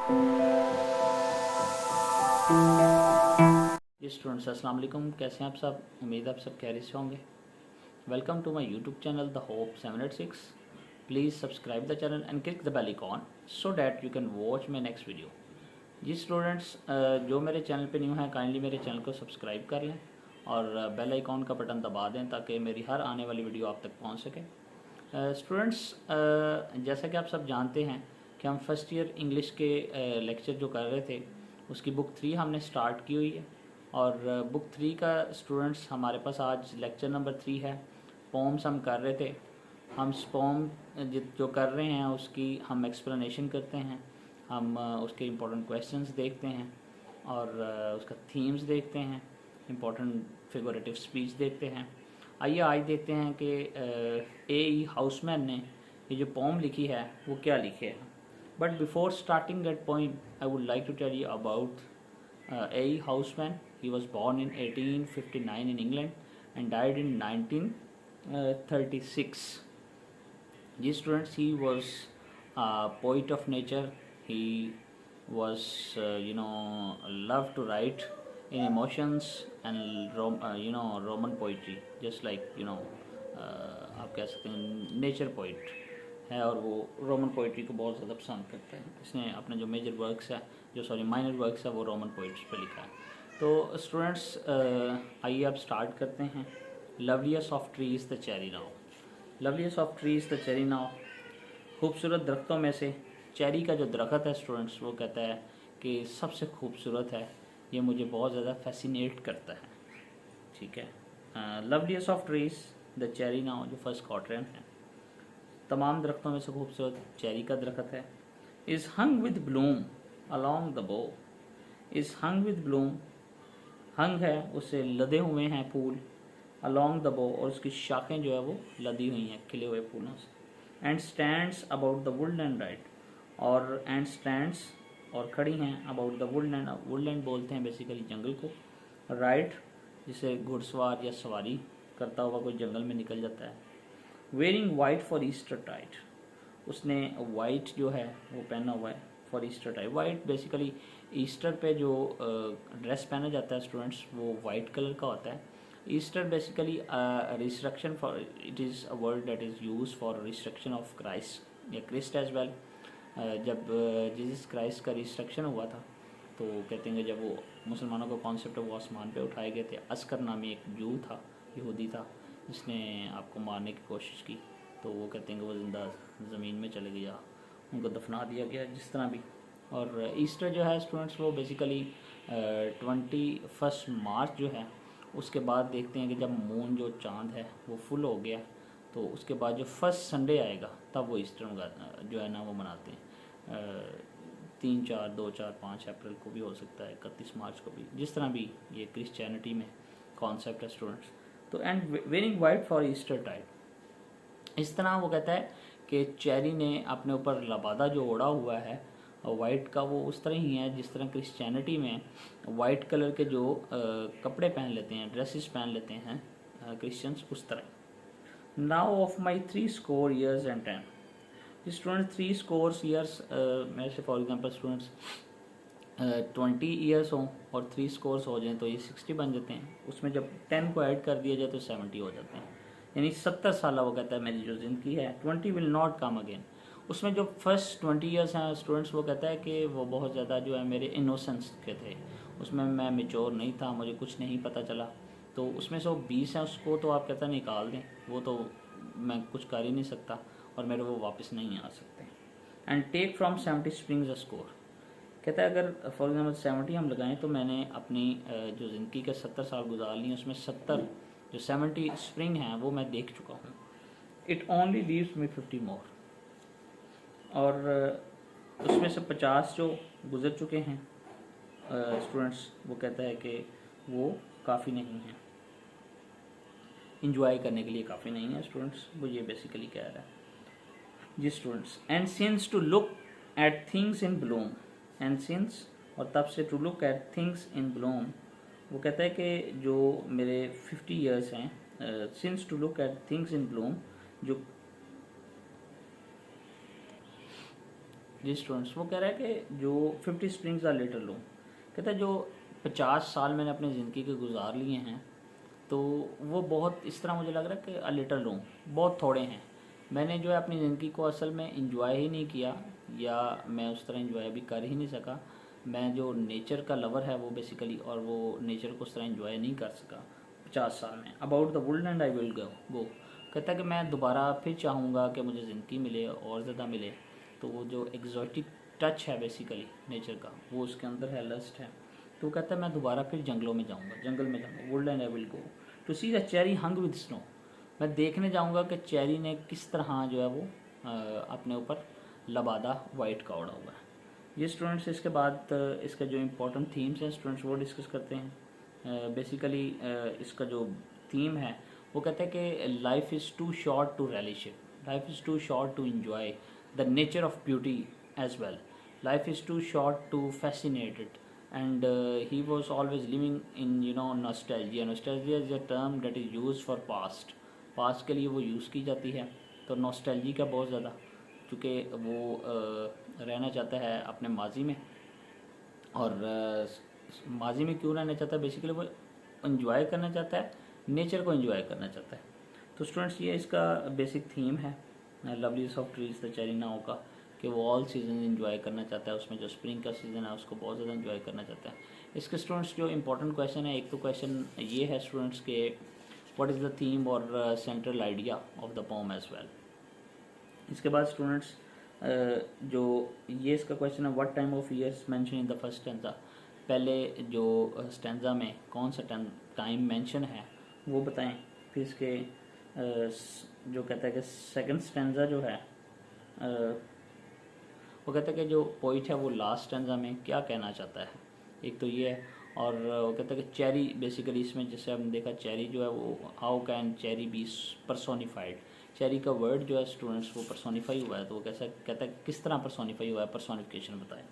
जी students, अस्सलाम वालेकुम। कैसे हैं आप सब? उम्मीद है आप सब खैरियत से होंगे। Welcome to my YouTube channel the hope 786। Please subscribe the channel and click the bell icon so that you can watch my next video. जी स्टूडेंट्स, जो मेरे चैनल पे न्यू हैं काइंडली मेरे चैनल को सब्सक्राइब कर लें और बेल आइकॉन का बटन दबा दें ताकि मेरी हर आने वाली वीडियो आप तक पहुंच सके। स्टूडेंट्स, जैसा कि आप सब जानते हैं कि हम फर्स्ट ईयर इंग्लिश के लेक्चर जो कर रहे थे उसकी बुक 3 हमने स्टार्ट की हुई है और बुक 3 का स्टूडेंट्स हमारे पास आज लेक्चर नंबर 3 है। पोम्स हम कर रहे थे। हम पोम जो कर रहे हैं उसकी हम एक्सप्लेनेशन करते हैं, हम उसके इम्पोर्टेंट क्वेश्चंस देखते हैं और उसका थीम्स देखते हैं, इम्पोर्टेंट फिगरेटिव स्पीच देखते हैं। आइए आज देखते हैं कि ए हाउसमैन ने ये जो पोम लिखी है वो क्या लिखे है। But before starting that poem I would like to tell you about A. Houseman. He was born in 1859 in England and died in 1936. These students, he was a poet of nature. He was, loved to write in emotions and Roman poetry, just like आप कह सकते हैं nature poet है और वो Roman poetry को बहुत ज़्यादा पसंद करता है। इसने अपने जो मेजर वर्क्स है माइनर वर्क्स है वो रोमन पोइट्स पे लिखा है। तो स्टूडेंट्स, आइए अब स्टार्ट करते हैं। Loveliest of trees the cherry now. Loveliest of trees the cherry now. खूबसूरत दरख्तों में से चेरी का जो दरख्त है स्टूडेंट्स, वो कहता है कि सबसे खूबसूरत है, ये मुझे बहुत ज़्यादा फैसिनेट करता है। ठीक है। Loveliest of trees the cherry now जो फर्स्ट क्वाड्रेंट है, तमाम दरख्तों में से खूबसूरत चेरी का दरख्त है। Is hung with Bloom along the बो। इज़ हंग विद ब्लूम, हंग है उससे लदे हुए हैं फूल, अलॉन्ग द बो और उसकी शाखें जो है वो लदी हुई हैं खिले हुए फूलों से। And stands about the Woodland right, और एंड स्टैंड्स और खड़ी हैं अबाउट द वुडलैंड। वुडलैंड बोलते हैं बेसिकली जंगल को। राइट जिसे घुड़सवार या सवारी करता हुआ कोई जंगल में निकल जाता है। Wearing white for Easter tight, उसने वाइट जो है वो पहना हुआ है for Easter tight. White basically Easter पे जो ड्रेस पहना जाता है स्टूडेंट्स वो वाइट कलर का होता है। Easter basically restriction for, it is a word that is use for restriction of Christ या क्रिस्ट एज वेल। जब जीसस क्राइस्ट का रिस्ट्रक्शन हुआ था तो कहते हैं कि जब वो मुसलमानों का कॉन्सेप्ट है वो आसमान पे उठाए गए थे। अस्कर नामी एक जू था, यहूदी था, जिसने आपको मारने की कोशिश की, तो वो कहते हैं कि वो ज़िंदा ज़मीन में चले गया, उनको दफना दिया गया जिस तरह भी। और ईस्टर जो है स्टूडेंट्स वो बेसिकली 21 मार्च जो है उसके बाद देखते हैं कि जब मून जो चांद है वो फुल हो गया तो उसके बाद जो फर्स्ट संडे आएगा तब वो ईस्टर जो है ना वो मनाते हैं। 3, 4, 2, 4, 5 अप्रैल को भी हो सकता है, 31 मार्च को भी, जिस तरह भी ये क्रिश्चियनिटी में कॉन्सेप्ट है स्टूडेंट्स। तो and wearing white for Eastertide, इस तरह वो कहता है कि चेरी ने अपने ऊपर लबादा जो ओढ़ा हुआ है वाइट का वो उस तरह ही है जिस तरह क्रिश्चियनिटी में वाइट कलर के जो कपड़े पहन लेते हैं, ड्रेसेस पहन लेते हैं क्रिश्चियंस, उस तरह। Now of my 3 years and 10 student 3 years, मेरे से फॉर एग्जांपल स्टूडेंट्स 20 ईयर्स हों और 3 हो जाएं तो ये 60 बन जाते हैं। उसमें जब 10 को ऐड कर दिया जाए तो 70 हो जाते हैं, यानी 70 साल वो कहता है मेरी जो ज़िंदगी है 20 विल नॉट कम अगेन। उसमें जो फर्स्ट 20 ईयर्स हैं स्टूडेंट्स वो कहता है कि वो बहुत ज़्यादा जो है मेरे इनोसेंस के थे, उसमें मैं मेच्योर नहीं था, मुझे कुछ नहीं पता चला। तो उसमें से वो 20 हैं उसको तो आप कहता निकाल दें, वो तो मैं कुछ कर ही नहीं सकता और मेरे वो वापस नहीं आ सकते। And take from 70 springs a score, कहता है अगर फॉर एग्जाम्पल 70 हम लगाएं तो मैंने अपनी जो ज़िंदगी के 70 साल गुजार लिए उसमें 70 जो 70 स्प्रिंग हैं वो मैं देख चुका हूँ। इट ओनली लीव्स मी 50 मोर, और उसमें से 50 जो गुजर चुके हैं स्टूडेंट्स, वो कहता है कि वो काफ़ी नहीं है, इंजॉय करने के लिए काफ़ी नहीं है स्टूडेंट्स, वो ये बेसिकली कह रहा है। जी students, and since to look at things in bloom, and since और तब से to look at things in bloom, वो कहता है कि जो मेरे 50 ईयर्स हैं, since to look at things in bloom, जो जी स्टूडेंट्स, वो कह रहा है कि जो 50 स्प्रिंग्स आर लिटिल लूँ, कहता है जो 50 साल मैंने अपनी ज़िंदगी के गुजार लिए हैं तो वो बहुत इस तरह मुझे लग रहा है कि अ लिटिल लूँ, बहुत थोड़े हैं। मैंने जो है अपनी ज़िंदगी को असल में इंजॉय ही नहीं किया, या मैं उस तरह इंजॉय भी कर ही नहीं सका। मैं जो नेचर का लवर है वो बेसिकली, और वो नेचर को उस तरह इंजॉय नहीं कर सका 50 साल में। About the world and I will गो, कहता है कि मैं दोबारा फिर चाहूँगा कि मुझे ज़िंदगी मिले और ज़्यादा मिले। तो वो जो एग्जॉटिक टच है बेसिकली नेचर का, वो उसके अंदर है, लस्ट है। तो कहता है मैं दोबारा फिर जंगलों में जाऊँगा, जंगल में जाऊँगा, woodland I will go to see the cherry hung with snow. मैं देखने जाऊँगा कि चेरी ने किस तरह जो है वो अपने ऊपर लबादा वाइट का उड़ा हुआ है। ये स्टूडेंट्स इसके बाद इसका जो इम्पोर्टेंट थीम्स हैं स्टूडेंट्स वो डिस्कस करते हैं। बेसिकली इसका जो थीम है वो कहता है कि life is too short to relish it, life is too short to enjoy the nature of beauty as well, life is too short to fascinate it. And he was always living in nostalgia is a term that is used for past के लिए वो use की जाती है। तो नॉस्टैल्जी का बहुत ज़्यादा, चूँकि वो रहना चाहता है अपने माजी में, और माजी में क्यों रहना चाहता है, बेसिकली वो इंजॉय करना चाहता है, नेचर को इंजॉय करना चाहता है। तो स्टूडेंट्स ये इसका बेसिक थीम है loveliness of trees the cherry now का, कि वो ऑल सीजन इंजॉय करना चाहता है। उसमें जो स्प्रिंग का सीज़न है उसको बहुत ज़्यादा इंजॉय करना चाहता है। इसके स्टूडेंट्स जो इंपॉर्टेंट क्वेश्चन है, एक तो क्वेश्चन ये है स्टूडेंट्स के व्हाट इज़ द थीम और central idea of the poem as well. इसके बाद स्टूडेंट्स जो ये इसका क्वेश्चन है what time of years mentioned in the first stanza, पहले जो स्टैंजा में कौन सा टाइम मेंशन है वो बताएं। फिर इसके जो कहता है कि सेकंड स्टैंजा जो है वो कहता है कि जो पोइट है वो लास्ट स्टैंजा में क्या कहना चाहता है, एक तो ये है। और वो कहता है कि चेरी बेसिकली इसमें जैसे हमने देखा चेरी जो है वो how can cherry be personified, cherry का वर्ड जो है स्टूडेंट्स वो पर्सोनीफाई हुआ है, तो वो कैसा कहता है किस तरह पर्सोनीफाई हुआ है, पर्सोनिफिकेशन बताएं।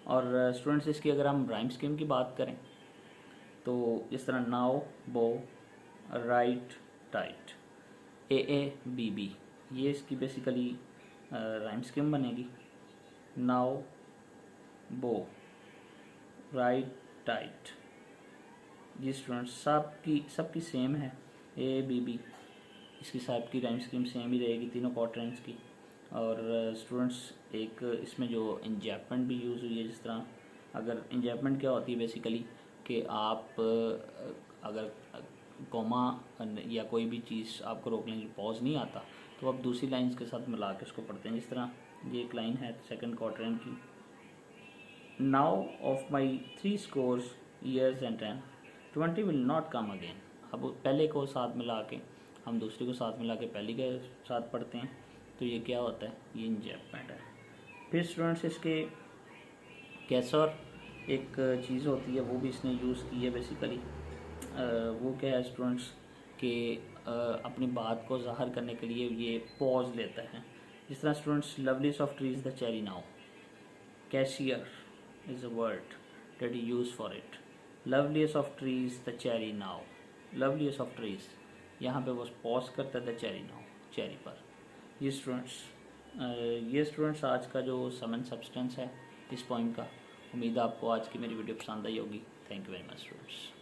और स्टूडेंट्स इसकी अगर हम राइम स्कीम की बात करें तो इस तरह नाउ बो राइट टाइट AABB, ये इसकी बेसिकली राइम स्कीम बनेगी। नाउ बो राइट टाइट, जी स्टूडेंट्स सबकी सेम है AABB, इसकी सबकी राइम स्कीम सेम ही रहेगी तीनों क्वाड्रेंट्स की। और स्टूडेंट्स एक इसमें जो इंजैपमेंट भी यूज़ हुई है, जिस तरह अगर इंजैपमेंट क्या होती है बेसिकली कि आप अगर कॉमा या कोई भी चीज़ आपको रोकने के लिए पॉज नहीं आता तो आप दूसरी लाइंस के साथ मिला के उसको पढ़ते हैं। जिस तरह ये एक लाइन है सेकंड क्वाड्रेंट की, now of my 3 years and 10 20 will not come again. अब पहले को साथ मिला के हम दूसरी को साथ मिला के पहली के साथ पढ़ते हैं, तो ये क्या होता है, ये इंजैपमेंट है। फिर स्टूडेंट्स इसके कैसर एक चीज़ होती है वो भी इसने यूज़ की है बेसिकली। वो क्या है स्टूडेंट्स कि अपनी बात को ज़ाहिर करने के लिए ये पॉज लेता है। जिस तरह students loveliness of trees the cherry now, cashier is a word that you use for it, loveliest of trees the cherry now, loveliest of trees, यहाँ पे वो पॉज करता है द चेरी नाउ, चेरी पर। ये स्टूडेंट्स आज का जो सम एंड सब्सटेंस है इस पॉइंट का। उम्मीद है आपको आज की मेरी वीडियो पसंद आई होगी। Thank you very much students.